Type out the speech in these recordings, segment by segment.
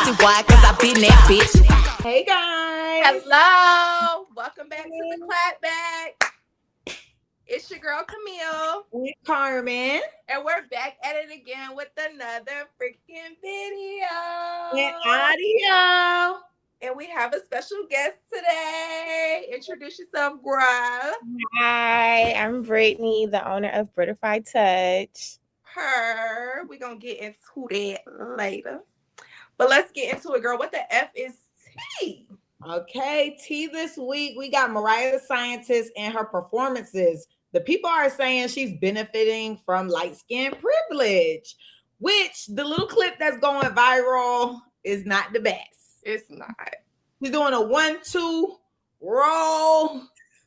pussy. Why? Cause I been that bitch. Hey guys. Hello. Welcome back to the Clapback. It's your girl Camille. With Carmen. And we're back at it again with another freaking video. And audio. And we have a special guest today. Introduce yourself, girl. Hi, I'm Brittany, the owner of brittifytouch. We're going to get into that later. But let's get into it, girl. What the F is T? Okay, T this week, we got Mariah the Scientist and her performances. The people are saying she's benefiting from light-skin privilege, which the little clip that's going viral is not the best. It's not. She's doing a 1-2 roll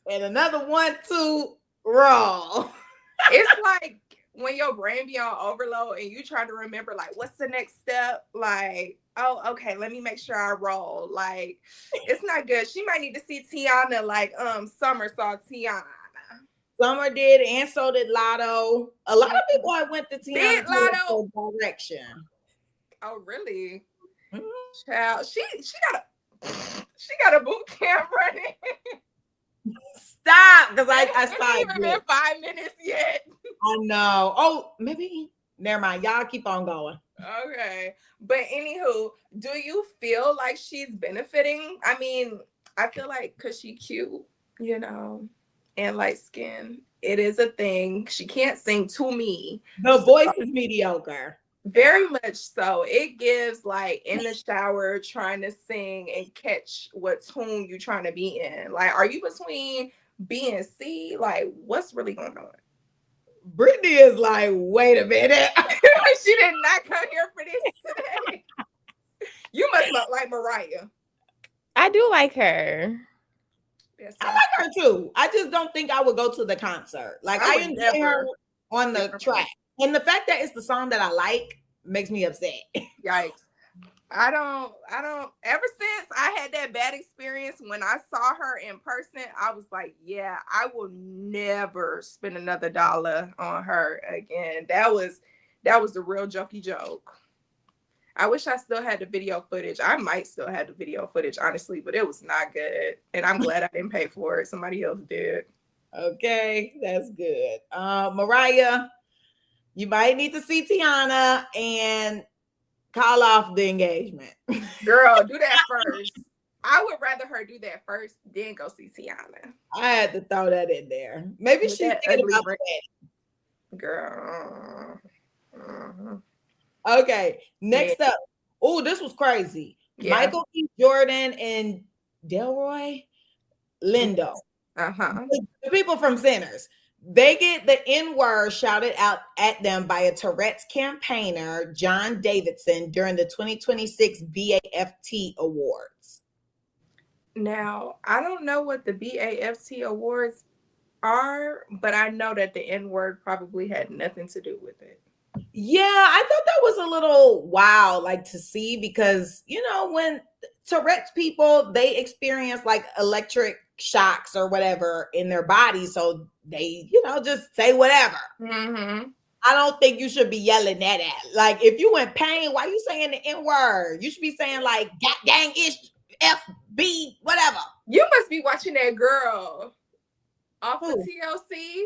and another 1-2 roll. It's like when your brain be on overload and you try to remember, like, what's the next step? Like, oh, okay, let me make sure I roll. Like, it's not good. She might need to see Tiana like Summer saw Tiana. Summer did, and so did Lotto. A lot of people I went to Tiana direction. Oh, really? Mm-hmm. Child, she got a boot camp running. Stop, because I It's not even been 5 minutes yet. I know. Oh, maybe. Never mind. Y'all keep on going. Okay. But anywho, do you feel like she's benefiting? I mean, I feel like because she cute, you know, and light skin, it is a thing. She can't sing to me. The voice is mediocre. Very much so. It gives like in the shower trying to sing and catch what tune you trying to be in. Like, are you between B and C? Like, what's really going on? Brittany is like, wait a minute. She did not come here for this today. You must not like Mariah. I do like her. Yes, I like her too. I just don't think I would go to the concert. Like, I enjoy her on the track. And the fact that it's the song that I like makes me upset. Yikes. I don't ever since I had that bad experience when I saw her in person, I was like, yeah, I will never spend another dollar on her again. That was the real jokey joke. I wish I still had the video footage. I might still have the video footage, honestly, but it was not good. And I'm glad I didn't pay for it. Somebody else did. Okay, that's good. Mariah, you might need to see Tiana and call off the engagement. Girl, do that first. I would rather her do that first, then go see Tiana. I had to throw that in there. Maybe she's thinking about that. Girl. Mm-hmm. Okay, next up. Oh, this was crazy. Yeah. Michael B. Jordan and Delroy Lindo. The people from Sinners. They get the N-word shouted out at them by a Tourette's campaigner, John Davidson, during the 2026 BAFT Awards. Now, I don't know what the BAFT Awards are, but I know that the N-word probably had nothing to do with it. Yeah, I thought that was a little wild, like to see, because, you know, when Tourette's people, they experience like electric shocks or whatever in their body. So they, you know, just say whatever. Mm-hmm. I don't think you should be yelling that at. Like, if you in pain, why you saying the N-word? You should be saying like, "God dang ish, FB, whatever." You must be watching that girl off of TLC.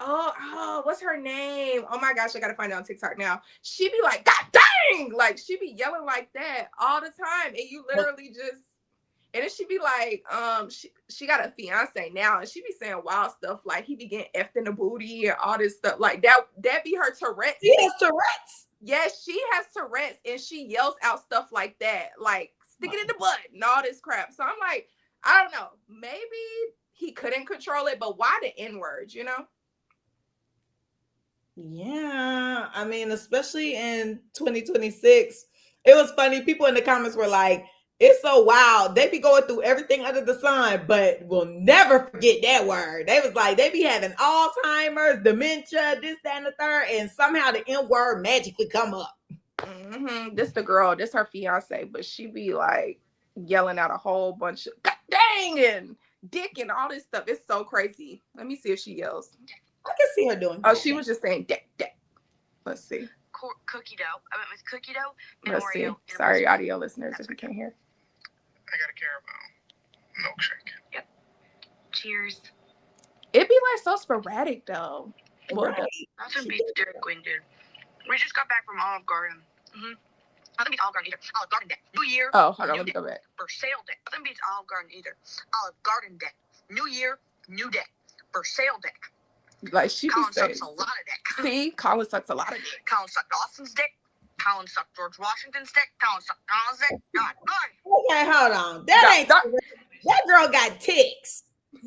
Oh, what's her name? Oh my gosh, I gotta find it on TikTok now. She be like, "God dang!" Like, she be yelling like that all the time, and you literally just. And then she be like, she got a fiance now, and she be saying wild stuff like he be getting effed in the booty and all this stuff like that. That be her Tourette's. She has Tourette's. Yes, she has Tourette's, and she yells out stuff like that, like stick it in the butt and all this crap. So I'm like, I don't know. Maybe he couldn't control it, but why the N-word? You know? Yeah, I mean, especially in 2026, it was funny. People in the comments were like, "It's so wild. They be going through everything under the sun, but we'll never forget that word." They was like, they be having Alzheimer's, dementia, this, that, and the third, and somehow the N-word magically come up. Mm-hmm. This the girl, this her fiance, but she be like yelling out a whole bunch of "God dang" and dick and all this stuff. It's so crazy. Let me see if she yells. I can see her doing. Oh, she was just saying dick, dick. Let's see. cookie dough. I went with cookie dough and Let's Oreo. see. Sorry, audio listeners, if you can't hear. I got a caramel milkshake. Yep. Cheers. It'd be like so sporadic though. Right. Nothing beats Dairy Queen, dude. We just got back from Olive Garden. Nothing beats Olive Garden either. Olive Garden Day. New Year. Oh, hold on, let me go back. For sale day. Nothing beats Olive Garden either. Olive Garden Day. New Year, new day. For sale day. Like she be Colin saying. sucks a lot of dick. See, Colin sucks a lot of dick. Colin sucked Austin's dick. Colin sucked George Washington's dick. Colin sucked Donald's dick. God, Okay, hold on. That girl got ticks.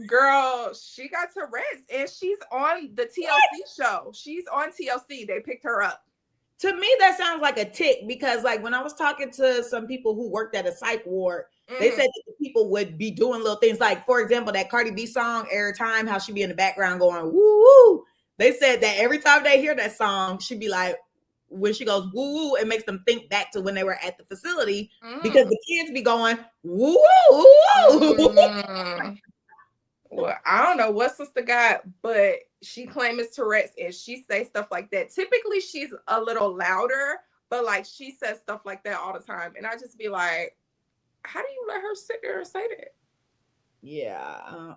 Girl, she got Tourette's and she's on the TLC show. She's on TLC. They picked her up. To me, that sounds like a tick because, like, when I was talking to some people who worked at a psych ward, they said that the people would be doing little things like, for example, that Cardi B song, Every Time, how she be in the background going, woo, woo. They said that every time they hear that song, she'd be like, when she goes, woo, woo, it makes them think back to when they were at the facility because the kids be going, woo, woo. Well, I don't know what sister got, but she claims Tourette's and she says stuff like that. Typically, she's a little louder, but like she says stuff like that all the time. And I just be like, how do you let her sit there and say that? Yeah.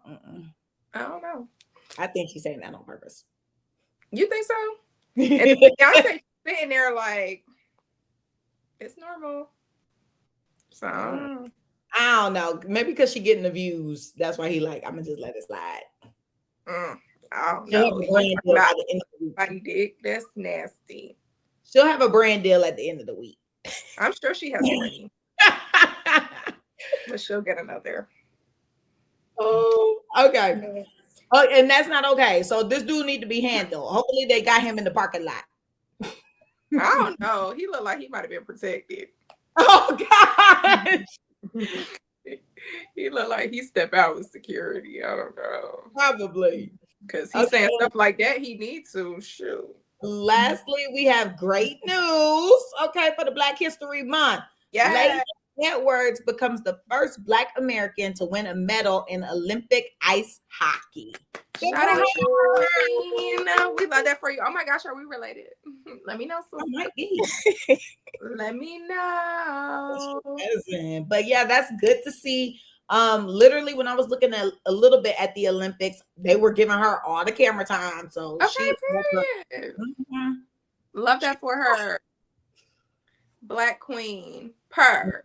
I don't know. I think she's saying that on purpose. You think so? And Beyonce sitting there like, it's normal. So I don't know. Maybe because she getting the views. That's why he like, I'm gonna just let it slide. I don't know. That's nasty. She'll have a brand deal at the end of the week. I'm sure she has money. But she'll get another. Oh, okay. Oh, and that's not okay. So this dude need to be handled. Hopefully they got him in the parking lot. I don't know. He looked like he might have been protected. Oh God. He looked like he stepped out with security. I don't know. Probably. Because he's saying stuff like that, he needs to. Shoot. Lastly, we have great news. Okay, for the Black History Month. Yeah. Lady Edwards becomes the first Black American to win a medal in Olympic ice hockey. Shout out, we love that for you. Oh my gosh, are we related? Let me know. I might be. Let me know. But yeah, that's good to see. Literally, when I was looking at a little bit at the Olympics, they were giving her all the camera time. So okay, love that for her. Black Queen. Per.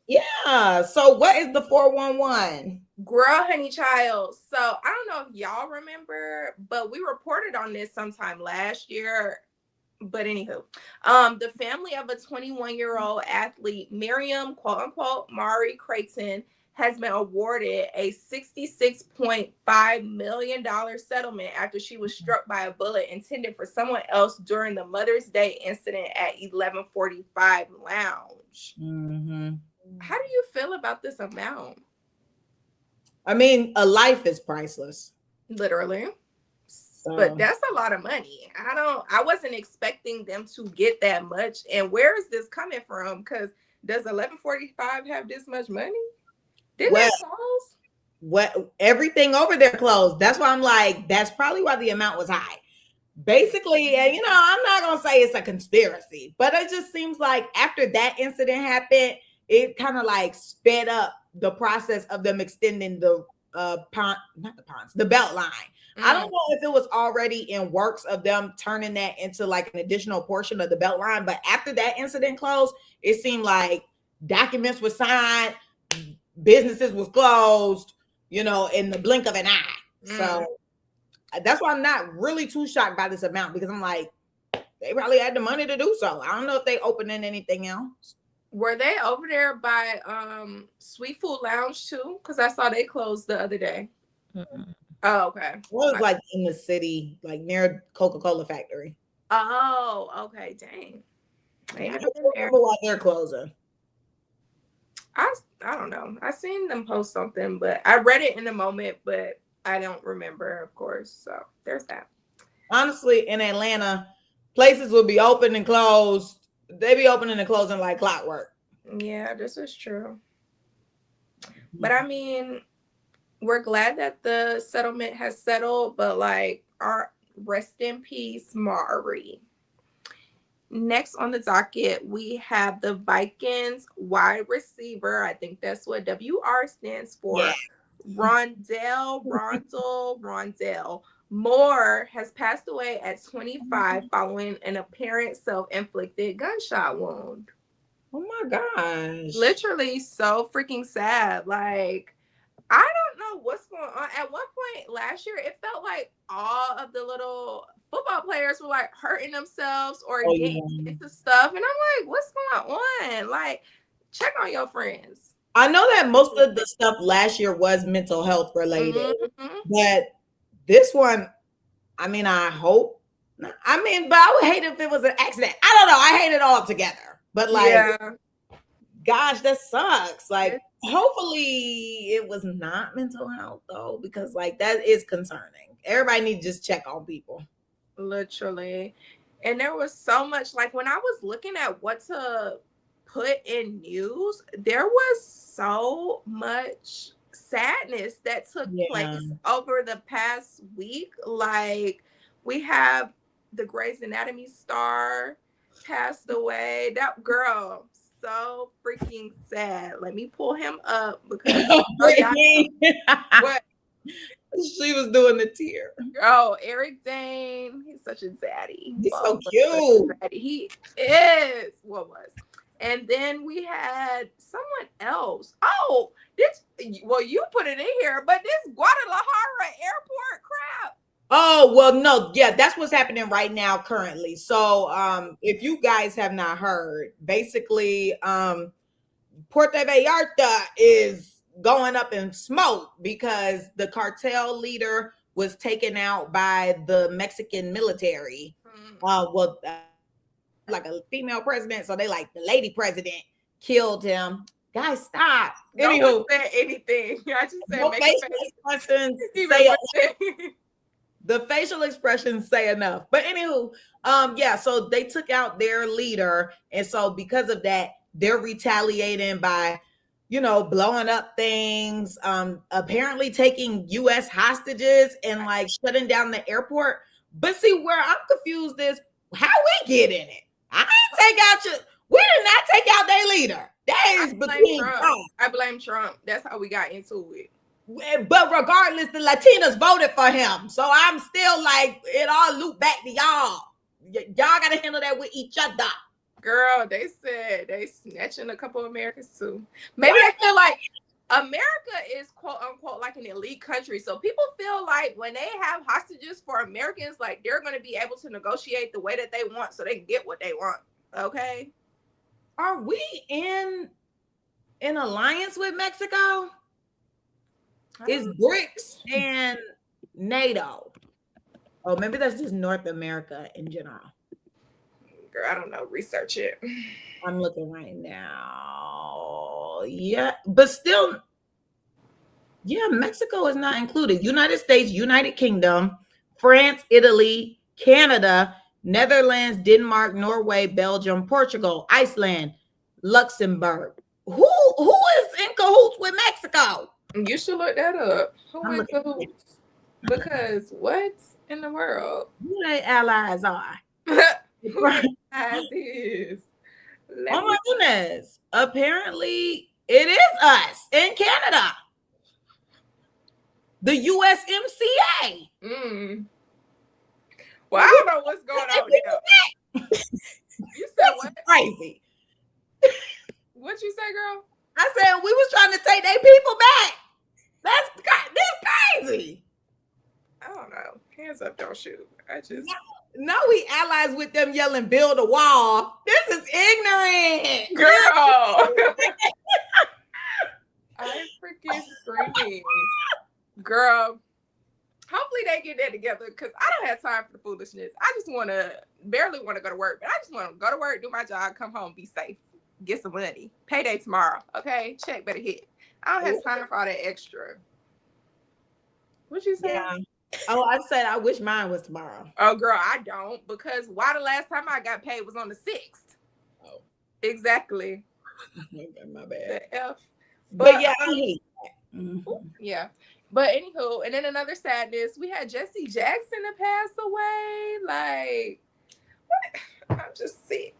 Yeah. So what is the 411? Girl, honey child. So I don't know if y'all remember, but we reported on this sometime last year. But anywho, the family of a 21-year-old athlete, Miriam, quote unquote, Mari Creighton, has been awarded a $66.5 million settlement after she was struck by a bullet intended for someone else during the Mother's Day incident at 1145 Lounge. How do you feel about this amount? I mean, a life is priceless. Literally. But that's a lot of money. I wasn't expecting them to get that much. And where is this coming from? Because does 1145 have this much money? Didn't it close? What everything over there closed. That's why I'm like, that's probably why the amount was high. Basically, I'm not gonna say it's a conspiracy, but it just seems like after that incident happened, it kind of like sped up the process of them extending the belt line. I don't know if it was already in works of them turning that into like an additional portion of the belt line, but after that incident closed, it seemed like documents were signed, businesses was closed, in the blink of an eye. So that's why I'm not really too shocked by this amount, because I'm like, they probably had the money to do so. I don't know if they opening anything else. Were they over there by Sweet Food Lounge too? Because I saw they closed the other day. Oh, okay. It was like in the city, like near Coca-Cola factory. Oh, okay. Dang. Maybe why they're closing. I don't know. I seen them post something, but I read it in the moment, but I don't remember, of course. So there's that. Honestly, in Atlanta, places will be open and closed. They be opening and closing like clockwork. Yeah, this is true. But I mean, we're glad that the settlement has settled, but like, our rest in peace, Mari. Next on the docket, we have the Vikings wide receiver. I think that's what WR stands for. Yeah. Rondell Moore has passed away at 25 following an apparent self-inflicted gunshot wound. Oh my gosh. Literally so freaking sad. Like, I don't know what's going on. At one point last year, it felt like all of the little football players were like hurting themselves or getting into stuff. And I'm like, what's going on? Like, check on your friends. I know that most of the stuff last year was mental health related, but this one, I mean, I hope. But I would hate if it was an accident. I don't know. I hate it all together. But like, gosh, that sucks. Like, hopefully it was not mental health though, because like that is concerning. Everybody needs to just check on people. Literally. And there was so much, like when I was looking at what to put in news, there was so much sadness that took place over the past week. Like, we have the Grey's Anatomy star passed away. That girl, so freaking sad. Let me pull him up because what she was doing the tear. Oh, Eric Dane, he's such a zaddy. He's so cute. He is. What was? And then we had someone else. Oh, you put it in here, but this Guadalajara airport crap. Oh, well, no, yeah, that's what's happening right now currently. So if you guys have not heard, basically Puerto Vallarta is going up in smoke because the cartel leader was taken out by the Mexican military. Like a female president, so they like the lady president killed him. Guys, stop. Anywho, say anything. I just said the facial expressions say enough. But anywho, so they took out their leader, and so because of that, they're retaliating by, blowing up things, apparently taking U.S. hostages and like shutting down the airport. But see, where I'm confused is how we get in it. We did not take out their leader. That is between Trump. I blame Trump. That's how we got into it. But regardless, the Latinas voted for him. So I'm still like, it all loop back to y'all. Y'all got to handle that with each other. Girl, they said they snatching a couple of Americans too. Maybe they feel like America is quote unquote like an elite country. So people feel like when they have hostages for Americans, like they're going to be able to negotiate the way that they want so they can get what they want. Okay. Are we in alliance with Mexico? Is BRICS and NATO? Oh, maybe that's just North America in general. Girl, I don't know. Research it. I'm looking right now. Yeah, but still, Mexico is not included. United States, United Kingdom, France, Italy, Canada, Netherlands, Denmark, Norway, Belgium, Portugal, Iceland, Luxembourg. Who is in cahoots with Mexico? You should look that up. Who is in cahoots? Because what in the world? Who their allies are? Who their allies is? Oh my goodness. Apparently it is us in Canada. The USMCA. Well, I don't know what's going on there. You said what? Crazy. What you say, girl? I said we was trying to take their people back. That's crazy. I don't know. Hands up, don't shoot. I just no, we allies with them yelling build a wall. This is ignorant. Girl. I'm freaking screaming. Girl. Hopefully they get that together because I don't have time for the foolishness. I just barely want to go to work, but I just want to go to work, do my job, come home, be safe, get some money. Payday tomorrow, okay? Check better hit. I don't have time for all that extra. What you say? Yeah. Oh, I said I wish mine was tomorrow. Oh, girl, I don't because why the last time I got paid was on the 6th. Oh. Exactly. My bad. The F. But yeah, I hate that. Mm-hmm. Yeah. But anywho, and then another sadness, we had Jesse Jackson to pass away. Like, I'm just sick.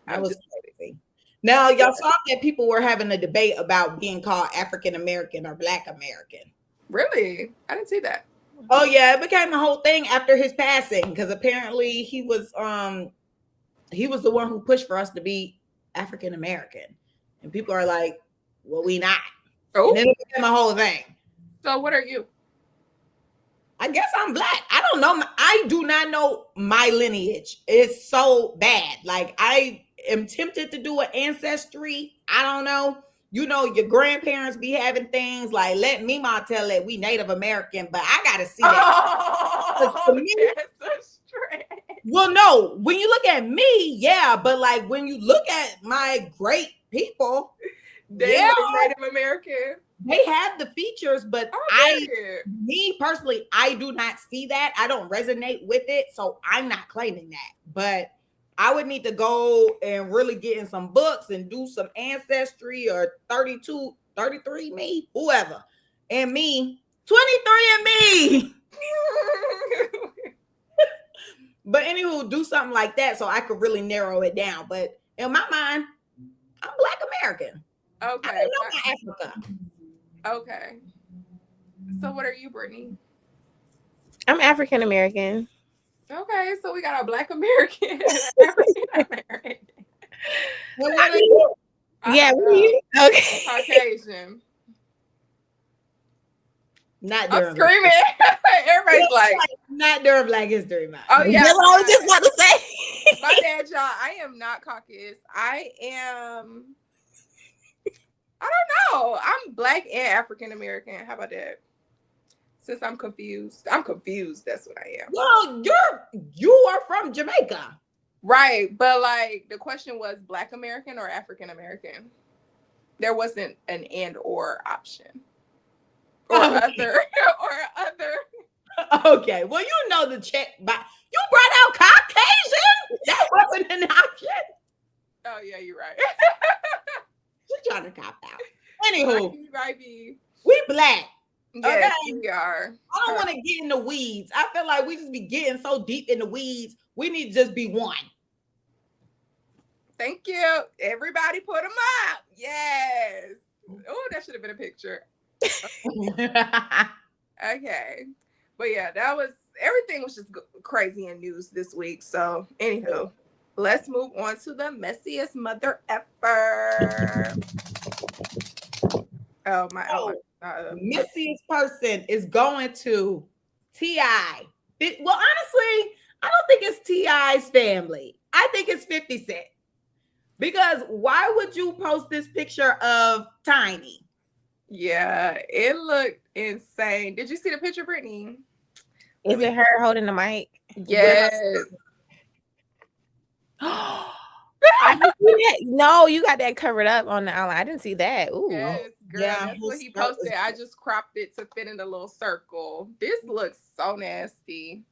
That was crazy. Now, y'all saw that people were having a debate about being called African American or Black American. Really? I didn't see that. Oh yeah, it became a whole thing after his passing because apparently he was the one who pushed for us to be African American, and people are like, "Well, we not." Oh, and then it became a whole thing. So, what are you? I guess I'm Black. I don't know. I do not know my lineage. It's so bad. Like I am tempted to do an ancestry. I don't know. You know, your grandparents be having things like let me ma tell that we Native American, but I gotta see that. Oh, that's a well, no, when you look at me, yeah, but like when you look at my great people, they were Native American. They have the features, but me personally, I do not see that. I don't resonate with it, so I'm not claiming that. But I would need to go and really get in some books and do some ancestry or 32, 33 me, whoever. And me, 23 and me. But anywho, do something like that so I could really narrow it down. But in my mind, I'm Black American. Okay. I don't know my Africa. Okay. So what are you, Brittany? I'm African American. Okay, so we got a Black American, African American. Yeah, okay. Caucasian. Not during I'm screaming. Everybody's like, not during Black History Month. Oh yeah, that's what I was just about to say. My bad, y'all. I am not Caucasian. I don't know. I'm Black and African American. How about that? Since I'm confused. That's what I am. Well, you are from Jamaica. Right. But like the question was Black American or African American. There wasn't an and or option. Or other. Okay. Well, you know the check by you brought out Caucasian. That wasn't an option. Oh yeah, you're right. She's trying to cop out. Anywho, we Black. Yes, okay. We are. I don't want to get in the weeds. I feel like we just be getting so deep in the weeds. We need to just be one. Thank you. Everybody put them up. Yes. Oh, that should have been a picture. Okay. But yeah, everything was just crazy in news this week. So anywho, let's move on to the messiest mother ever. Oh, messiest person is going to T.I. Well, honestly, I don't think it's T.I.'s family. I think it's 50 Cent. Because why would you post this picture of Tiny? Yeah, it looked insane. Did you see the picture, Brittany? Is it her holding the mic? Yes. No, you got that covered up on the outline. I didn't see that. Ooh. Yes, girl. Yeah, that's what he posted. I just cropped it to fit in a little circle. This looks so nasty.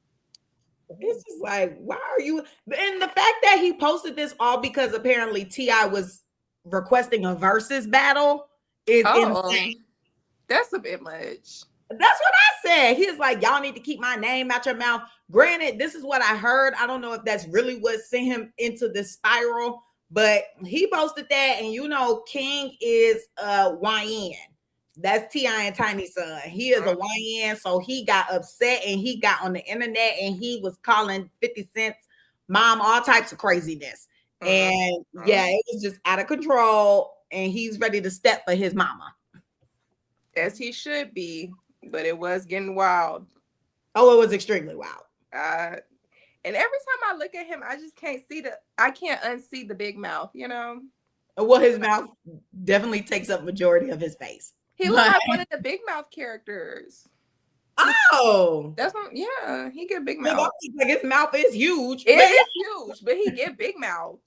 It's just like, why are you? And the fact that he posted this all because apparently T.I. was requesting a versus battle is insane. That's a bit much. That's what I said. He was like, y'all need to keep my name out your mouth. Granted, this is what I heard. I don't know if that's really what sent him into this spiral, but he posted that. And you know, King is a YN. That's T.I. and Tiny's son. He is a YN. So he got upset and he got on the internet and he was calling 50 Cent's mom all types of craziness. And yeah, it was just out of control. And he's ready to step for his mama. As he should be. But it was getting wild. Oh, it was extremely wild. And every time I look at him, I just can't unsee the big mouth, you know? Well, his mouth definitely takes up majority of his face. He looks like one of the big mouth characters. Oh. That's not, yeah, he get big mouth. Like his mouth is huge. It is huge, but he get big mouth.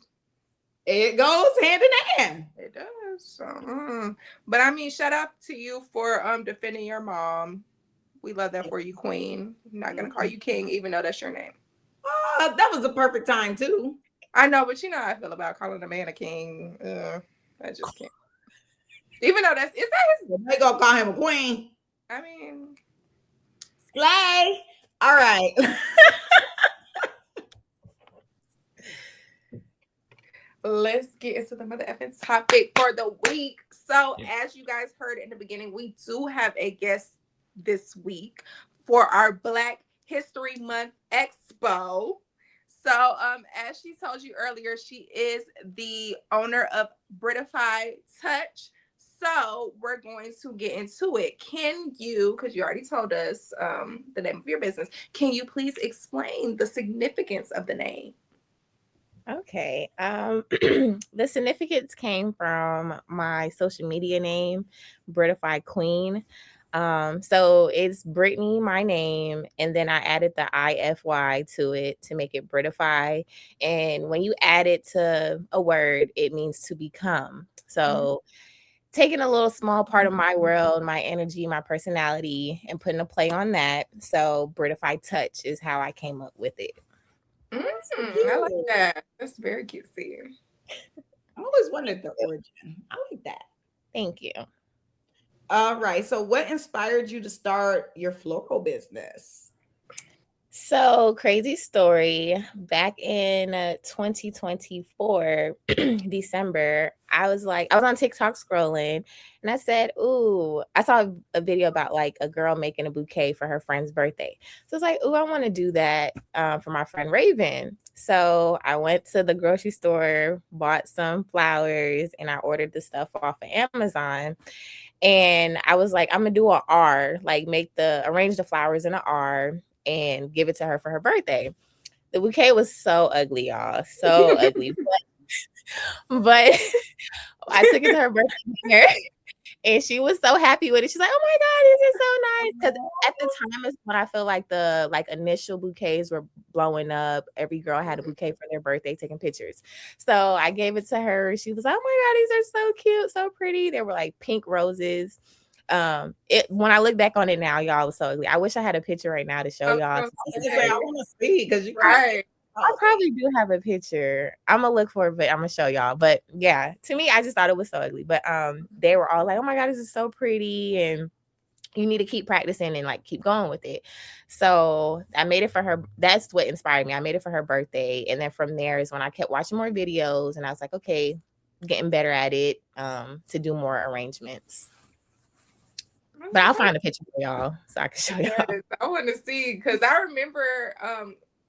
It goes hand in hand. It does. So, but I mean, shout out to you for defending your mom. We love that for you, Queen. I'm not gonna call you King, even though that's your name. That was the perfect time too. I know, but you know how I feel about calling a man a king. I just can't. Even though is that his? They gonna call him a queen. I mean, slay. All right. let's get into the mother effing topic for the week. So, as you guys heard in the beginning, we do have a guest this week for our Black History Month Expo. So, as she told you earlier, she is the owner of brittifytouch. So, we're going to get into it. Can you, because you already told us the name of your business, can you please explain the significance of the name? Okay. The significance came from my social media name, Brittify Queen. So it's Brittany, my name, and then I added the IFY to it to make it Brittify. And when you add it to a word, it means to become. So taking a little small part of my world, my energy, my personality, and putting a play on that. So brittifytouch is how I came up with it. I like that. That's very cutesy. I always wondered the origin. I like that. Thank you. All right. So, what inspired you to start your floral business? So, crazy story. Back in 2024, December, I was on TikTok scrolling and I said, ooh, I saw a video about like a girl making a bouquet for her friend's birthday. So, I was like, ooh, I want to do that for my friend Raven. So, I went to the grocery store, bought some flowers, and I ordered the stuff off of Amazon. And I was like, I'm gonna do an R, like arrange the flowers in an R and give it to her for her birthday. The bouquet was so ugly, y'all. So ugly. But I took it to her birthday dinner and she was so happy with it. She's like, oh my God, this is so nice. Because at the time is when I feel like the initial bouquets were blowing up. Every girl had a bouquet for their birthday, taking pictures. So I gave it to her. She was like, oh my God, these are so cute, so pretty. They were like pink roses. When I look back on it now, y'all, it was so ugly. I wish I had a picture right now to show y'all. I want to see because you right. I probably do have a picture. I'm gonna look for it, but I'm gonna show y'all. But yeah, to me, I just thought it was so ugly. But they were all like, "Oh my God, this is so pretty," and you need to keep practicing and like keep going with it. So I made it for her. That's what inspired me. I made it for her birthday, and then from there is when I kept watching more videos, and I was like, okay, getting better at it to do more arrangements. But I'll find a picture for y'all so I can show y'all. Yes, I want to see because I remember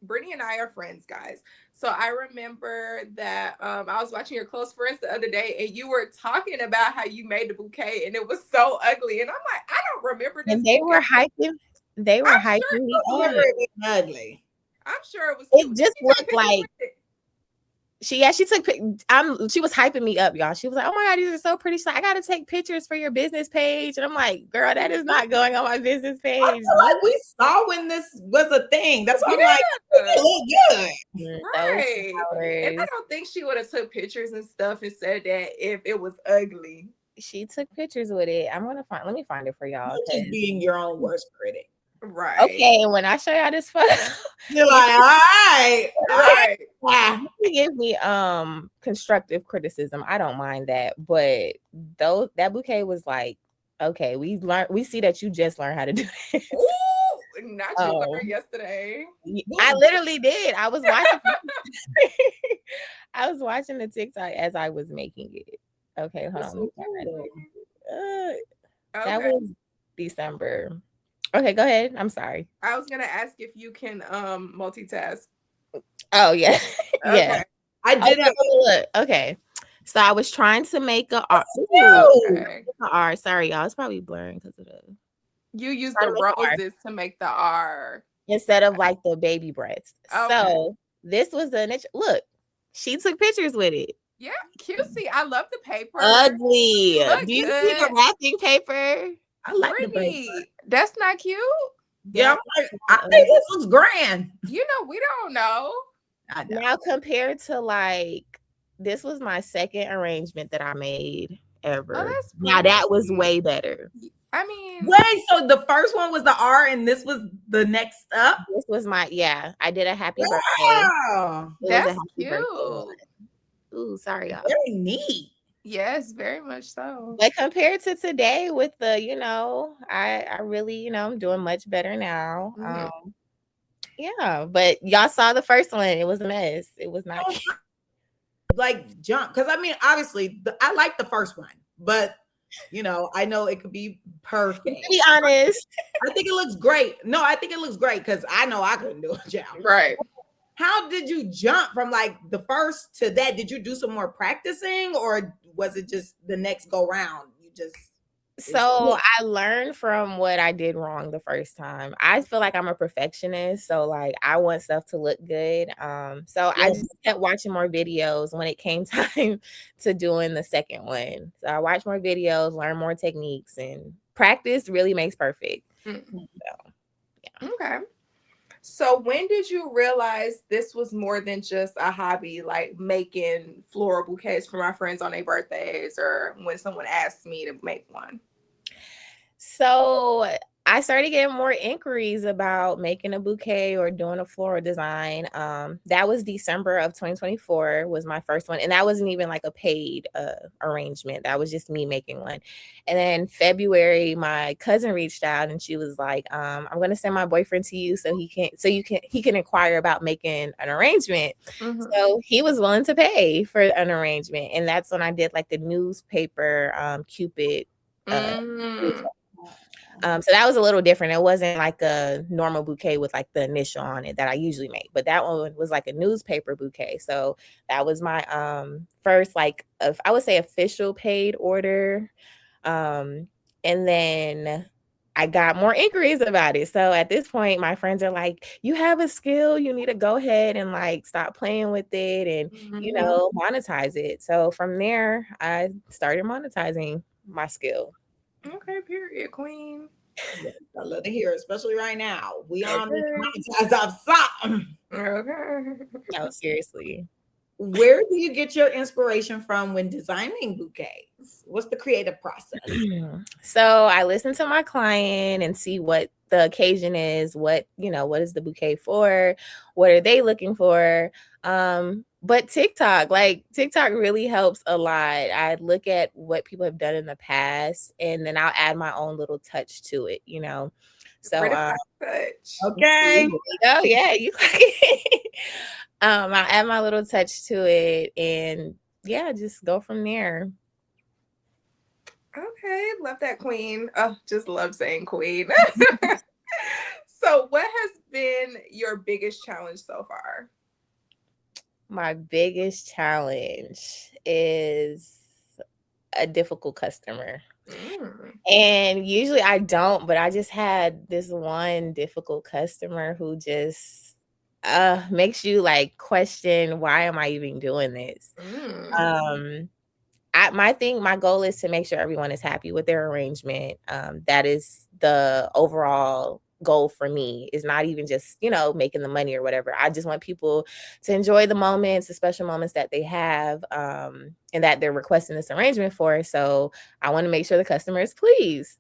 Brittany and I are friends, guys. So I remember that I was watching your close friends the other day and you were talking about how you made the bouquet and it was so ugly. And I'm like, I don't remember this. And they were hyping me up. Ugly. I'm sure it was cute. It just looked like she took she was hyping me up, y'all. She was like, oh my God, these are so pretty. She's like, I gotta take pictures for your business page. And I'm like, girl, that is not going on my business page. I feel like we saw when this was a thing. That's why I'm like, it look good. Right. And I don't think she would have took pictures and stuff and said that if it was ugly. She took pictures with it. Let me find it for y'all. Just being your own worst critic. Right. Okay, and when I show y'all this photo, you're like, all right. Wow. You give me constructive criticism. I don't mind that, but that bouquet was like, okay, we see that you just learned how to do this. Ooh, not you learned yesterday. I literally did. I was watching. I was watching the TikTok as I was making it. Okay, hold on. That was December. Okay, go ahead. I'm sorry. I was gonna ask if you can multitask. Oh yeah. Okay. Yeah. I did look. Okay. So I was trying to make a R. R. Sorry, y'all. It's probably blurring because of the. You used the roses to make the R instead of like the baby breasts. Okay. So this was look. She took pictures with it. Yeah, cutesy. I love the paper. Ugly. Do you see the wrapping paper? I like Brittany, that's not cute. Yeah, I think this looks grand. You know, we don't know. Now compared to like, this was my second arrangement that I made ever. Oh, now that was way better. I mean, wait, so the first one was the R and this was the next up? This was I did a happy birthday. That's cute. Birthday. Ooh, sorry, y'all. Very neat. Yes, very much so. But compared to today with the, I really, I'm doing much better now. Mm-hmm. Yeah, but y'all saw the first one. It was a mess. It was not cute. like jump? Because I mean, obviously, I like the first one, but I know it could be perfect. To be honest, I think it looks great. No, I think it looks great because I know I couldn't do a job. Right. How did you jump from like the first to that? Did you do some more practicing, or was it just the next go round? So I learned from what I did wrong the first time. I feel like I'm a perfectionist, so like I want stuff to look good. So I just kept watching more videos when it came time to doing the second one. So I watched more videos, learned more techniques, and practice really makes perfect. Mm-hmm. So, yeah. Okay. So when did you realize this was more than just a hobby, like making floral bouquets for my friends on their birthdays or when someone asked me to make one? So I started getting more inquiries about making a bouquet or doing a floral design. That was December of 2024 was my first one. And that wasn't even like a paid arrangement. That was just me making one. And then February, my cousin reached out and she was like, I'm going to send my boyfriend to you so he can inquire about making an arrangement. Mm-hmm. So he was willing to pay for an arrangement. And that's when I did like the newspaper Cupid. So that was a little different. It wasn't like a normal bouquet with like the initial on it that I usually make, but that one was like a newspaper bouquet. So that was my first like I would say official paid order. And then I got more inquiries about it. So at this point, my friends are like, you have a skill, you need to go ahead and like stop playing with it and monetize it. So from there, I started monetizing my skill. Okay, period, queen. Yes, I love to hear, especially right now. We on monetize outside. Okay. No, seriously. Where do you get your inspiration from when designing bouquets? What's the creative process? So I listen to my client and see what the occasion is, what is the bouquet for? What are they looking for? But TikTok really helps a lot. I look at what people have done in the past and then I'll add my own little touch to it, So okay. Oh yeah, you I'll add my little touch to it and just go from there. Okay, love that, queen. Oh, just love saying queen. So what has been your biggest challenge so far? My biggest challenge is a difficult customer. And usually I don't, but I just had this one difficult customer who just makes you like question, why am I even doing this? My goal is to make sure everyone is happy with their arrangement. That is the overall goal for me, is not even just, making the money or whatever. I just want people to enjoy the moments, the special moments that they have, and that they're requesting this arrangement for. So I want to make sure the customer is pleased.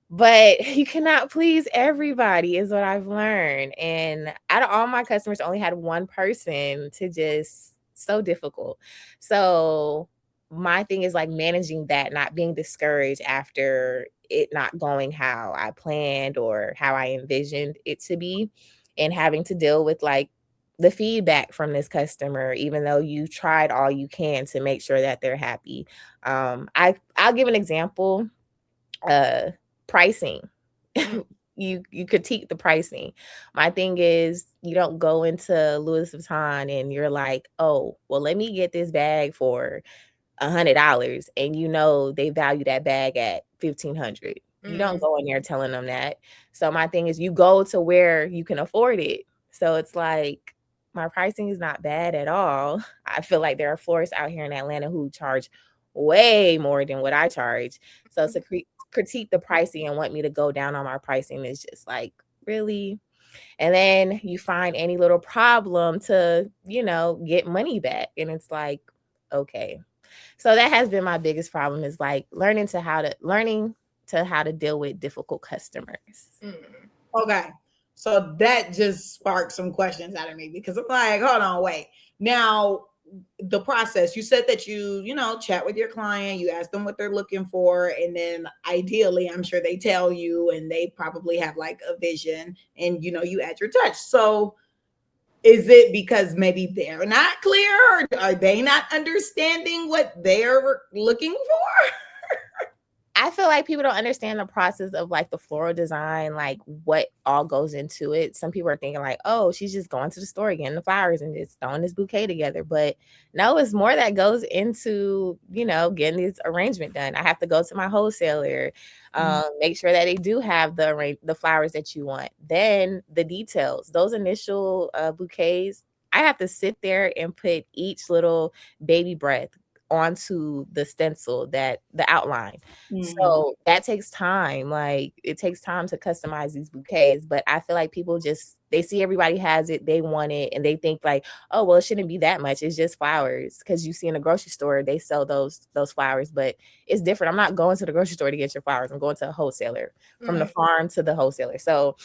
But you cannot please everybody is what I've learned. And out of all my customers, I only had one person to just so difficult. So my thing is like managing that, not being discouraged after it not going how I planned or how I envisioned it to be, and having to deal with like the feedback from this customer, even though you tried all you can to make sure that they're happy. I'll give an example. Pricing. You critique the pricing. My thing is, you don't go into Louis Vuitton and you're like, oh, well, let me get this bag for $100, and they value that bag at $1,500. You don't go in there telling them that. So my thing is, you go to where you can afford it. So it's like, my pricing is not bad at all. I feel like there are florists out here in Atlanta who charge way more than what I charge. So to critique the pricing and want me to go down on my pricing is just like, really? And then you find any little problem to, get money back. And it's like, okay. So that has been my biggest problem, is like learning to how to deal with difficult customers. Okay. So that just sparked some questions out of me, because I'm like, hold on, wait. Now, the process, you said that you chat with your client, you ask them what they're looking for, and then ideally, I'm sure they tell you, and they probably have like a vision, and you add your touch. So Is it because maybe they're not clear, or are they not understanding what they're looking for? I feel like people don't understand the process of like the floral design, like what all goes into it. Some people are thinking like, oh, she's just going to the store, getting the flowers and just throwing this bouquet together. But no, it's more that goes into, you know, getting this arrangement done. I have to go to my wholesaler, make sure that they do have the flowers that you want. Then the details, those initial bouquets, I have to sit there and put each little baby breath onto the stencil, that the outline. So that takes time. Like it takes time to customize these bouquets. But I feel like people just, they see everybody has it, they want it, and they think like, oh well, it shouldn't be that much. It's just flowers. Because you see in the grocery store, they sell those flowers, but it's different. I'm not going to the grocery store to get your flowers. I'm going to a wholesaler, from the farm to the wholesaler. So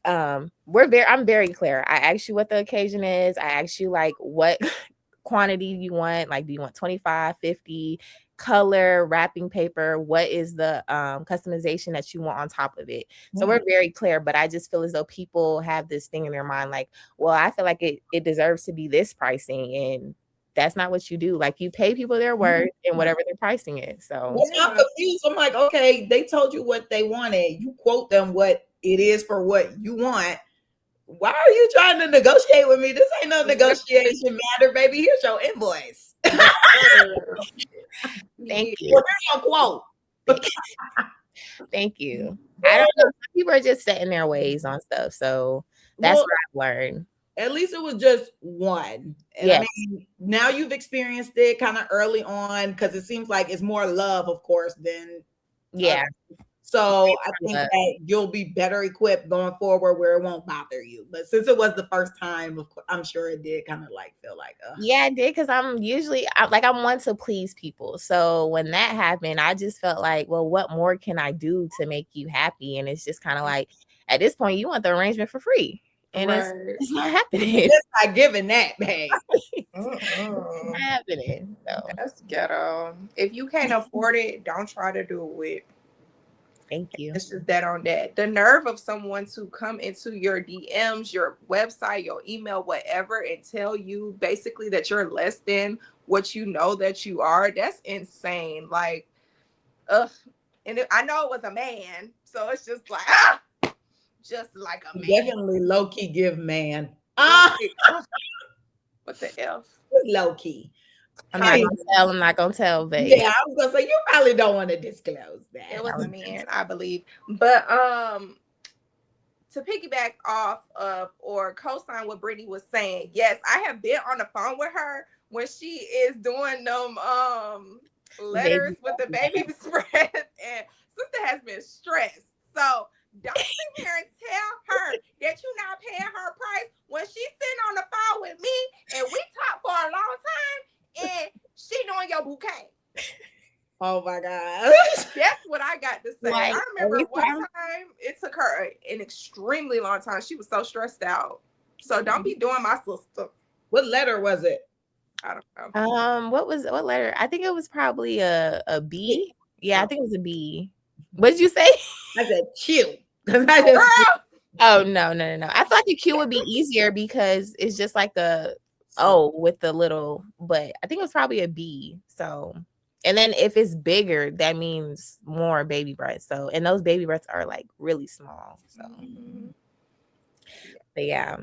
I'm very clear. I ask you what the occasion is. I ask you like what quantity you want. Like, do you want 25, 50, color, wrapping paper? What is the customization that you want on top of it? So we're very clear, but I just feel as though people have this thing in their mind like, well, I feel like it deserves to be this pricing, and that's not what you do. Like, you pay people their worth and whatever their pricing is. So I'm confused. I'm like, okay, they told you what they wanted. You quote them what it is for what you want. Why are you trying to negotiate with me? This ain't no negotiation matter, baby. Here's your invoice. Thank you. Well, here's your quote. Thank you. I don't know. Some people are just set in their ways on stuff. So that's what I've learned. At least it was just one. And I mean, now you've experienced it kind of early on, because it seems like it's more love, of course, than so I think that you'll be better equipped going forward where it won't bother you. But since it was the first time, I'm sure it did kind of like feel like, yeah, I did, because I'm one to please people. So when that happened, I just felt like, well, what more can I do to make you happy? And it's just kind of like, at this point, you want the arrangement for free. And it's not happening. It's not giving that, babe. It's not happening. So that's ghetto. If you can't afford it, don't try to do it. Thank you. It's just that on that. The nerve of someone to come into your DMs, your website, your email, whatever, and tell you basically that you're less than what you know that you are. That's insane. Like, ugh. And I know it was a man, so it's just like, just like a man. Definitely low key give man. What the F? Low key. I'm not gonna tell, babe. Yeah, I was gonna say you probably don't want to disclose that. It was a man, I believe. But to piggyback off of or co-sign what Brittany was saying, yes, I have been on the phone with her when she is doing them letters with the baby spread, and sister has been stressed. So don't sit here and tell her that you're not paying her price when she's sitting on the phone with me and we talk for a long time and she doing your bouquet. Oh my God. That's what I got to say. Like, I remember one time it took her an extremely long time. She was so stressed out. So don't be doing my sister. What letter was it? I don't know. What letter? I think it was probably a B. Yeah, I think it was a B. What did you say? I said Q. Oh, no. I feel like a Q would be easier because it's just like a O with the little, but I think it was probably a B. So, and then if it's bigger, that means more baby breaths. So, and those baby breaths are like really small. So, but yeah,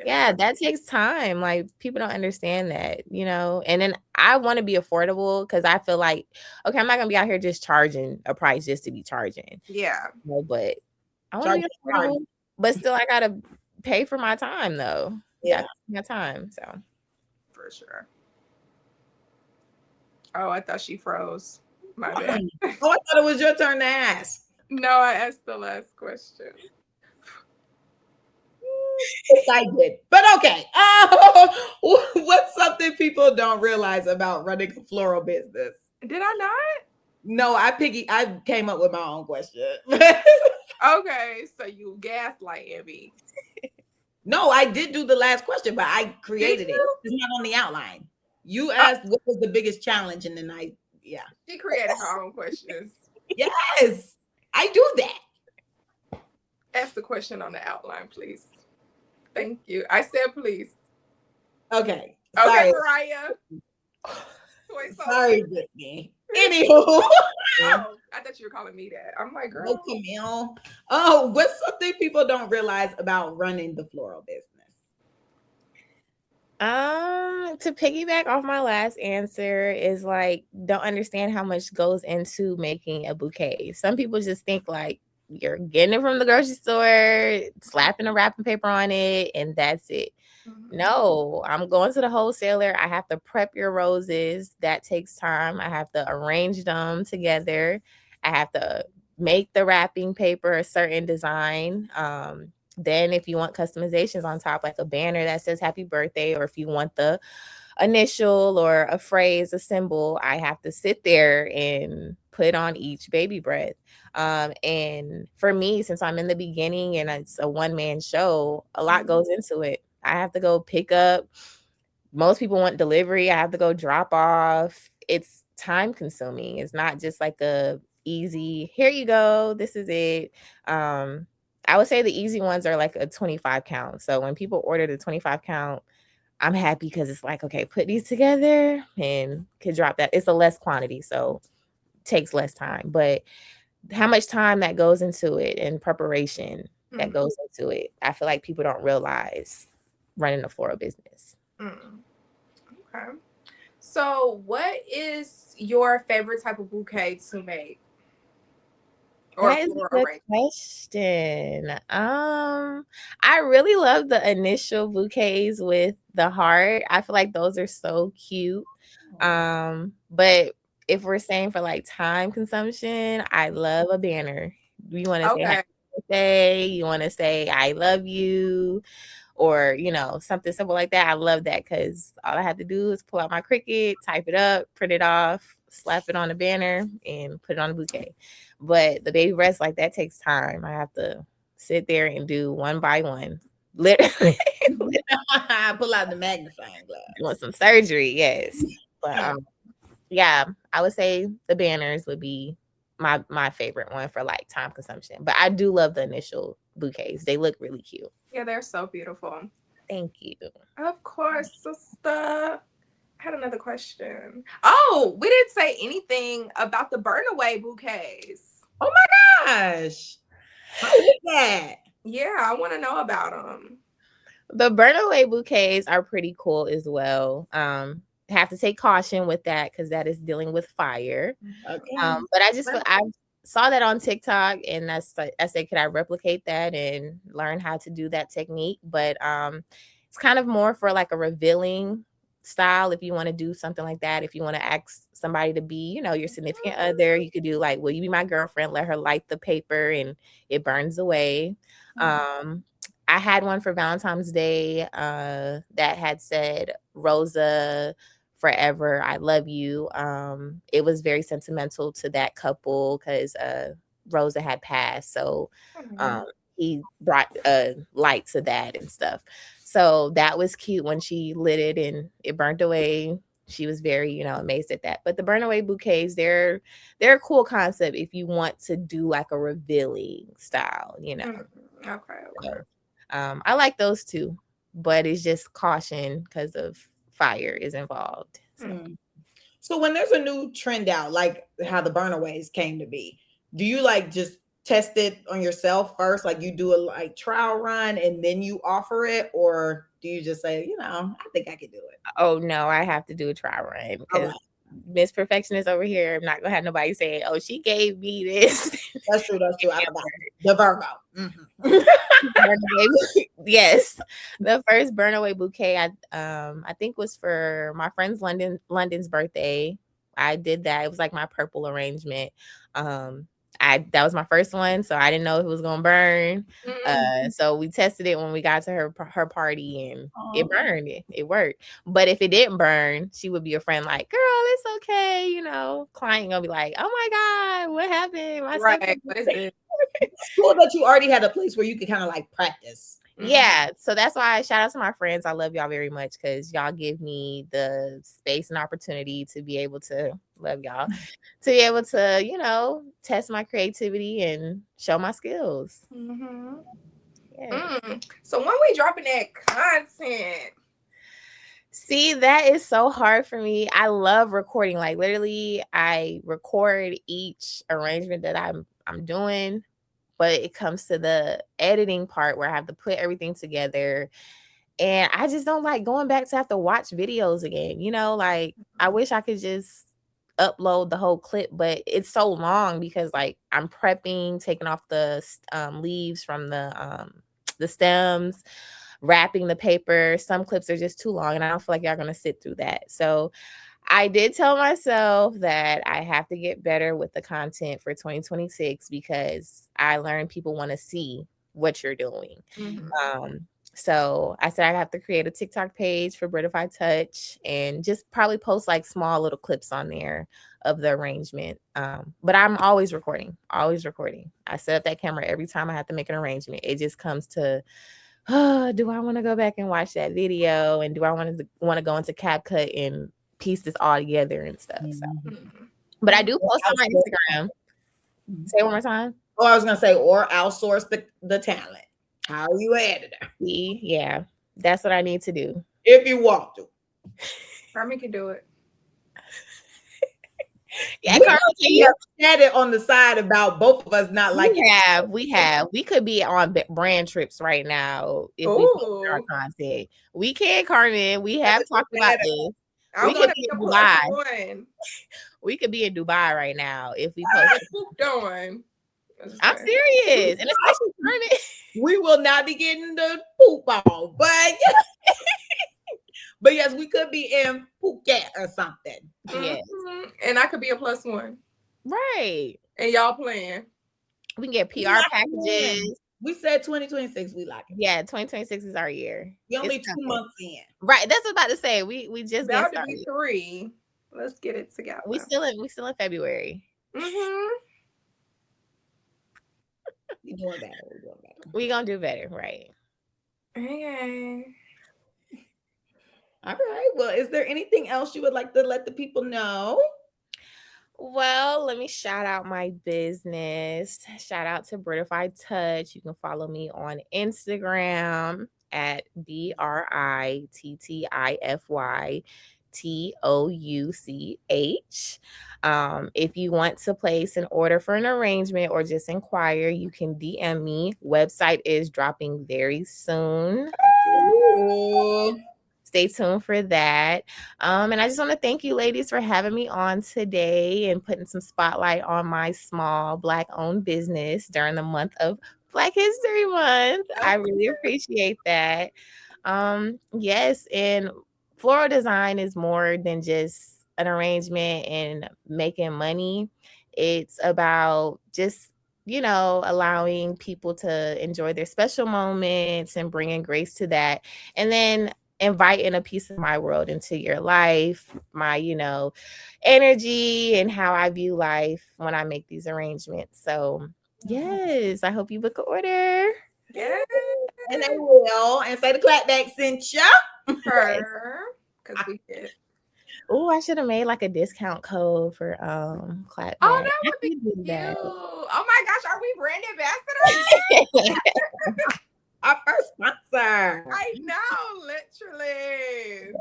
that takes time. Like, people don't understand that, you know. And then I want to be affordable because I feel like, okay, I'm not gonna be out here just charging a price just to be charging. Yeah, no, but I want to be affordable, but still, I gotta pay for my time though. Yeah, my time. So for sure. Oh, I thought she froze. My bad. Oh, I thought it was your turn to ask. No, I asked the last question. I did, but okay. What's something people don't realize about running a floral business? Did I not? No, I came up with my own question. Okay, so you gaslight me. No, I did do the last question, but I created it. It's not on the outline. You asked what was the biggest challenge in the night. Yeah. She created her own questions. Yes, I do that. Ask the question on the outline, please. Thank you. I said please. Okay. Okay, Mariah. Sorry, Brittany. Anywho. Oh, I thought you were calling me that. I'm like, girl. No, Camille. Oh, what's something people don't realize about running the floral business? To piggyback off my last answer is like, don't understand how much goes into making a bouquet. Some people just think like you're getting it from the grocery store, slapping a wrapping paper on it, and that's it. No, I'm going to the wholesaler. I have to prep your roses. That takes time. I have to arrange them together. I have to make the wrapping paper a certain design. Then if you want customizations on top, like a banner that says happy birthday, or if you want the initial or a phrase, a symbol, I have to sit there and put on each baby breath. And for me, since I'm in the beginning and it's a one-man show, a lot goes into it. I have to go pick up. Most people want delivery. I have to go drop off. It's time consuming. It's not just like a easy, here you go, this is it. I would say the easy ones are like a 25 count. So when people order the 25 count, I'm happy because it's like, okay, put these together and could drop that. It's a less quantity, so it takes less time. But how much time that goes into it and preparation that goes into it, I feel like people don't realize running a floral business. Okay. So what is your favorite type of bouquet to make? That is a good question. I really love the initial bouquets with the heart. I feel like those are so cute. But if we're saying for like time consumption, I love a banner. You want to say happy birthday, you want to say I love you, or something simple like that. I love that because all I have to do is pull out my Cricut, type it up, print it off, slap it on the banner, and put it on the bouquet. But the baby breaths, like, that takes time. I have to sit there and do one by one. Literally. Pull out the magnifying glass. Doing some surgery, yes. But yeah, I would say the banners would be my favorite one for like time consumption. But I do love the initial bouquets. They look really cute. Yeah, they're so beautiful. Thank you. Of course, sister. I had another question. Oh, we didn't say anything about the burn away bouquets. Oh my gosh. How is that? Yeah, I want to know about them. The burn away bouquets are pretty cool as well. Have to take caution with that because that is dealing with fire. Okay. But I saw that on TikTok, and I said, could I replicate that and learn how to do that technique? But it's kind of more for like a revealing style. If you want to do something like that, if you want to ask somebody to be, your significant other, you could do like, will you be my girlfriend? Let her light the paper and it burns away. I had one for Valentine's Day that had said, Rosa forever, I love you. It was very sentimental to that couple because Rosa had passed. So he brought light to that and stuff. So that was cute when she lit it and it burnt away. She was very, amazed at that. But the burn away bouquets, they're a cool concept if you want to do like a revealing style, Okay. So, I like those too, but it's just caution because of fire is involved. So when there's a new trend out, like how the burnaways came to be, do you like just test it on yourself first? Like you do a like trial run and then you offer it, or do you just say, I think I could do it? Oh no, I have to do a trial run because Miss Perfectionist over here. I'm not gonna have nobody saying, "Oh, she gave me this." That's true. I forgot the Virgo. Yes, the first burn away bouquet I think was for my friend's London's birthday. I did that. It was like my purple arrangement. That was my first one, so I didn't know if it was gonna burn. So we tested it when we got to her party, and it burned. It worked. But if it didn't burn, she would be a friend like, "Girl, it's okay." Client gonna be like, "Oh my God, what happened?" Right. What is it? It's cool that you already had a place where you could kind of like practice. Yeah, so that's why I shout out to my friends. I love y'all very much because y'all give me the space and opportunity to be able to love y'all, to be able to, test my creativity and show my skills. So when we dropping that content? See, that is so hard for me. I love recording. Like literally, I record each arrangement that I'm doing, but it comes to the editing part where I have to put everything together. And I just don't like going back to have to watch videos again. You know, like I wish I could just upload the whole clip, but it's so long because like I'm prepping, taking off the leaves from the stems, wrapping the paper. Some clips are just too long, and I don't feel like y'all gonna sit through that. So I did tell myself that I have to get better with the content for 2026 because I learned people want to see what you're doing. So I said I have to create a TikTok page for Brittify Touch and just probably post like small little clips on there of the arrangement. But I'm always recording, always recording. I set up that camera every time I have to make an arrangement. It just comes to, oh, do I want to go back and watch that video? And do I want to go into CapCut and piece this all together and stuff? So, but I do post on my Instagram. Say it one more time. Oh, I was gonna say, or outsource the talent. How are you an editor? Yeah, that's what I need to do. If you want to. Carmen can do it. Yeah, Carmen, you said it on the side about both of us not like it. We could be on brand trips right now if we post our content. We can, Carmen. We have talked about this. We could be in Dubai. We could be in Dubai right now if we post. I'm serious, and especially Carmen. We will not be getting the poop on, but yes, we could be in Phuket or something. Yes, and I could be a +1, right? And y'all playing. We can get PR packages. We said 2026. We like it. Yeah, 2026 is our year. We only 2 months in. Right, that's what I was about to say. We just about to be 3. Let's get it together. We still in February. We're doing better. We're gonna do better, right? Okay. All right. Well, is there anything else you would like to let the people know? Well, let me shout out my business. Shout out to Brittify Touch. You can follow me on Instagram at BRITTIFYTOUCH. If you want to place an order for an arrangement or just inquire, you can DM me. Website is dropping very soon. Ooh. Stay tuned for that. And I just want to thank you ladies for having me on today and putting some spotlight on my small Black-owned business during the month of Black History Month. I really appreciate that. Yes, and floral design is more than just an arrangement and making money. It's about just, allowing people to enjoy their special moments and bringing grace to that. And then inviting a piece of my world into your life, my, energy and how I view life when I make these arrangements. So yes, I hope you book an order. Yeah. And I will. And say the Clapback sent you. Because we did. Oh, I should have made like a discount code for Clapback. Oh, that would be cute. That. Oh my gosh, are we brand ambassadors? Our first sponsor. I know, literally.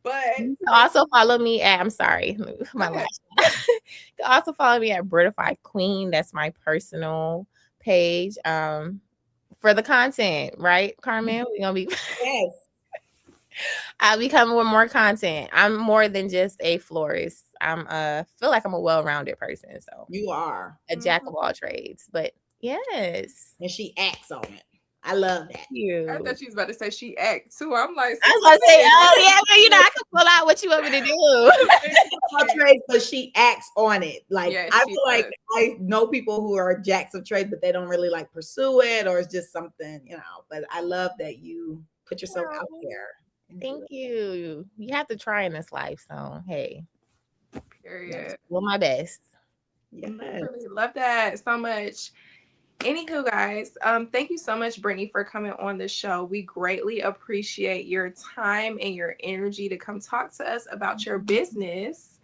But you can also follow me at, I'm sorry, my last. You can also follow me at Brittify Queen. That's my personal page. For the content, right, Carmen? We're gonna be yes. I'll be coming with more content. I'm more than just a florist. Feel like I'm a well-rounded person. So you are a jack of all trades. But yes. And she acts on it. I love that. I thought she was about to say she acts too. I'm like, I was about to say, oh yeah, but I can pull out what you want me to do. All trades, but she acts on it. Like I feel like I know people who are jacks of trades, but they don't really like pursue it, or it's just something, But I love that you put yourself out there. Thank you. You have to try in this life, so hey. Period. Well, my best. Yes. I really love that so much. Anywho, guys, thank you so much, Brittany, for coming on the show. We greatly appreciate your time and your energy to come talk to us about your business.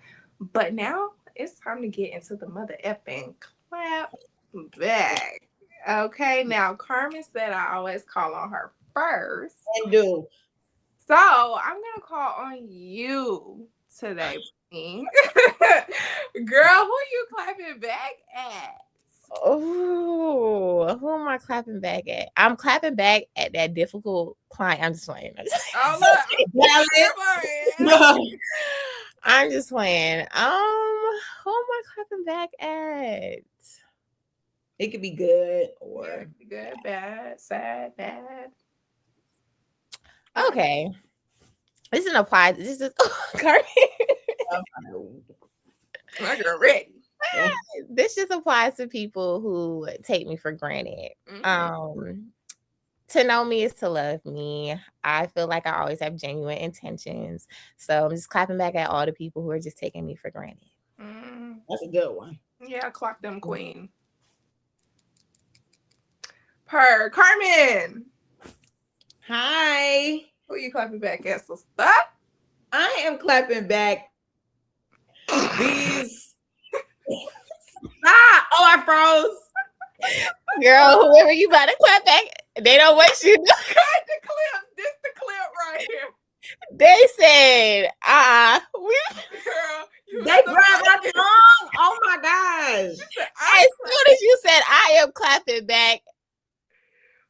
But now it's time to get into the mother effing clap back. Okay, now Carmen said I always call on her first. And do. So I'm gonna call on you today, Brittany. Girl, who you clapping back at? Oh, who am I clapping back at? I'm clapping back at that difficult client. I'm just playing. Oh look, I'm just playing. Who am I clapping back at? It could be good or good, bad, sad, bad. Okay. This doesn't apply. This is Carmen. My girl ready. This just applies to people who take me for granted. Mm-hmm. To know me is to love me. I feel like I always have genuine intentions. So I'm just clapping back at all the people who are just taking me for granted. That's a good one. Yeah, clock them, queen. Carmen. Hi. Who you clapping back at? So stop. I am clapping back these. Stop. Oh, I froze. Girl, whoever you about to clap back, they don't want you to. Cut the clip. This the clip right here. They said, girl, they grabbed my tongue. Oh my gosh. As soon as you said I am clapping back.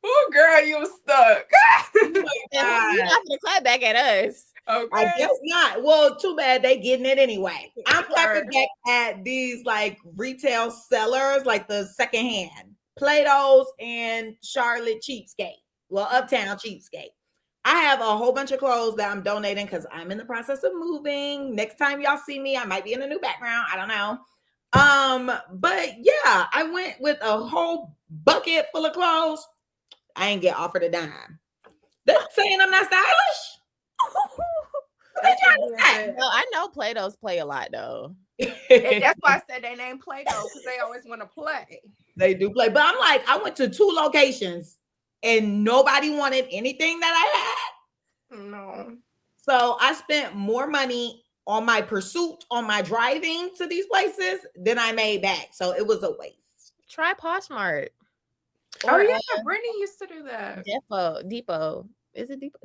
Oh, girl, you stuck. You're not gonna clap back at us. Okay. I guess not. Well, too bad they getting it anyway. I'm clapping back at these like retail sellers, like the secondhand Play-Dohs and Charlotte Cheapskate. Well, Uptown Cheapskate. I have a whole bunch of clothes that I'm donating because I'm in the process of moving. Next time y'all see me, I might be in a new background. I don't know. But yeah, I went with a whole bucket full of clothes. I ain't get offered a dime. That's saying I'm not stylish. Well, I know Play-Dohs play a lot though. And that's why I said they name Play-Doh because they always want to play. They do play, but I'm like, I went to 2 locations and nobody wanted anything that I had. No. So I spent more money on my pursuit, on my driving to these places than I made back. So it was a waste. Try Poshmark. Oh yeah, Brittany used to do that. Depot. Is it Depot?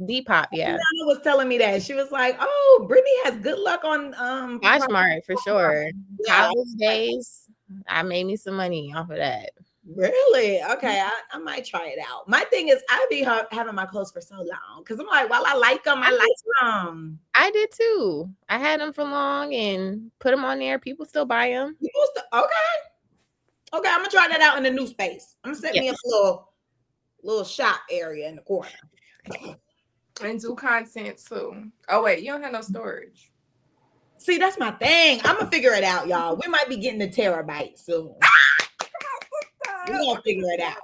Depop, yeah. Nana was telling me that. She was like, "Oh, Brittany has good luck on Poshmark for sure." Yeah. College days, I made me some money off of that. Really? Okay, I might try it out. My thing is, I be having my clothes for so long because I'm like, while I like them, I like them. I did too. I had them for long and put them on there. People still buy them. Okay, I'm gonna try that out in the new space. I'm gonna set me up a little shop area in the corner and do content too. Oh wait, you don't have no storage. See, that's my thing. I'm gonna figure it out, y'all. We might be getting the terabyte soon. We're gonna figure it out.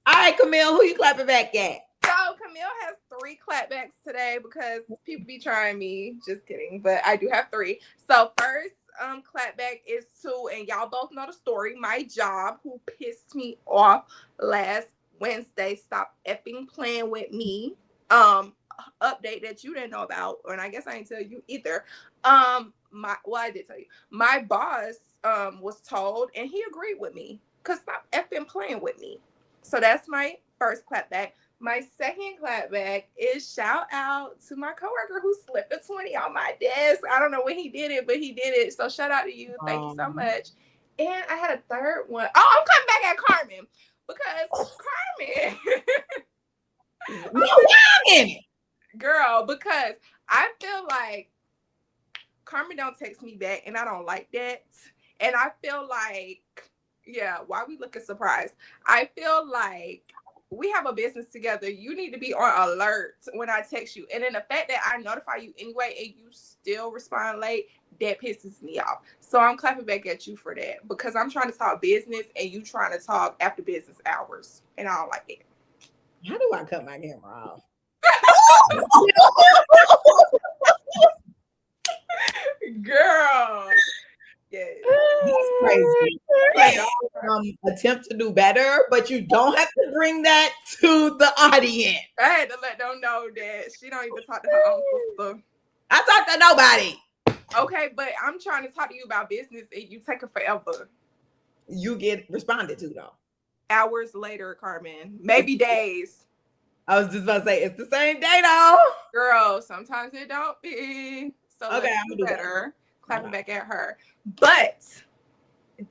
All right, Camille, who you clapping back at? So Camille has 3 clapbacks today because people be trying me. Just kidding, but I do have 3. So first clapback is to, and y'all both know the story, my job who pissed me off last Wednesday. Stop effing playing with me. Update that you didn't know about, and I guess I didn't tell you either. I did tell you. My boss was told, and he agreed with me, because stop effing playing with me. So that's my first clapback. My second clapback is shout out to my coworker who slipped a 20 on my desk. I don't know when he did it, but he did it. So shout out to you. Thank you so much. And I had a third one. Oh, I'm coming back at Carmen because Carmen. Girl, because I feel like Carmen don't text me back and I don't like that. And I feel like, yeah, why we looking surprised? I feel like we have a business together. You need to be on alert when I text you. And then the fact that I notify you anyway and you still respond late, that pisses me off. So I'm clapping back at you for that because I'm trying to talk business and you trying to talk after business hours. And I don't like it. How do I cut my camera off? Girl. Yeah. That's crazy. Like, attempt to do better, but you don't have to bring that to the audience. I had to let them know that she don't even talk to her own sister. I talk to nobody. Okay, but I'm trying to talk to you about business and you take it forever. You get responded to though. Hours later, Carmen. Maybe days. I was just about to say it's the same day though. Girl, sometimes it don't be. So okay, let's I'm do gonna do better. Clapping back at her. But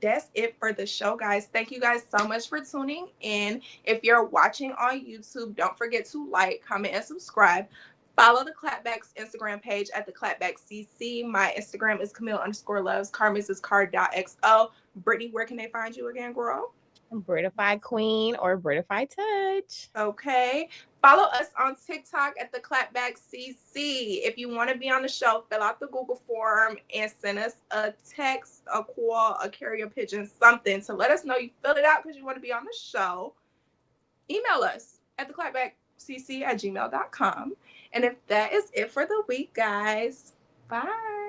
that's it for the show, guys. Thank you guys so much for tuning in. If you're watching on YouTube, don't forget to like, comment, and subscribe. Follow the Clapback's Instagram page at theclapbackcc. My Instagram is Camille_loves. Carmen's is car.xo. Brittany, where can they find you again, girl? Brittify Queen or Brittify Touch. Okay. Follow us on TikTok at the ClapbackCC. If you want to be on the show, fill out the Google form and send us a text, a call, a carrier pigeon, something to let us know you filled it out because you want to be on the show. Email us at theclapbackcc@gmail.com. And if that is it for the week, guys, bye.